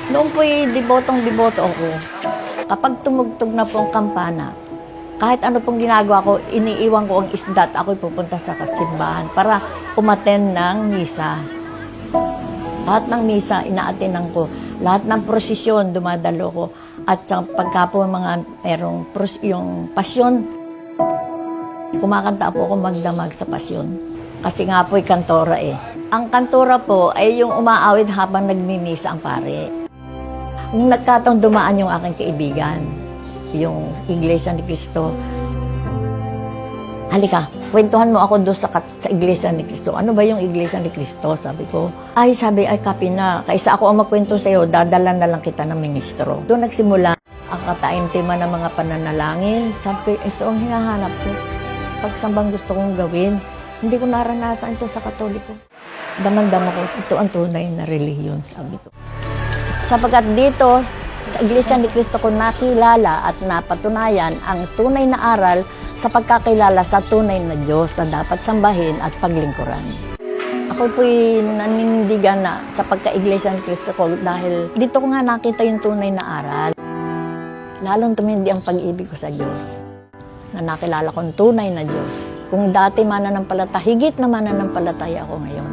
Noon po'y debotong-deboto ako. Kapag tumugtog na po ang kampana, kahit ano pong ginagawa ko, iniiwan ko ang isda at ako'y pupunta sa simbahan para umaten ng misa. Lahat ng misa, inaatinan ko. Lahat ng prosesyon, dumadalo ko. At pagka po mga merong yung pasyon, kumakanta po ako magdamag sa pasyon. Kasi nga po'y kantora eh. Ang kantora po ay yung umaawit habang nagmimisa ang pare. Nung nagkataong dumaan yung aking kaibigan, yung Iglesia ni Cristo. Halika, kwentuhan mo ako doon sa Iglesia ni Cristo. Ano ba yung Iglesia ni Cristo? Sabi ko. Ay, kapi na. Kaysa ako ang magkwento sa'yo, dadala na lang kita ng ministro. Doon nagsimula ang kataimtiman ng mga pananalangin. Sabi ko, ito ang hinahanap ko. Pagsambang gusto kong gawin, hindi ko naranasan ito sa Katoliko. Damang-dama ko, ito ang tunay na relihiyon, sabi ko. Sapagkat dito, sa Iglesia ni Cristo ko nakilala at napatunayan ang tunay na aral sa pagkakilala sa tunay na Diyos na dapat sambahin at paglingkuran. Ako po'y nanindigan na sa pagka-Iglesia ni Cristo ko dahil dito ko nga nakita yung tunay na aral. Lalong tumindi ang pag-ibig ko sa Diyos na nakilala kong tunay na Diyos. Kung dati mananampalataya, higit na mananampalataya ako ngayon.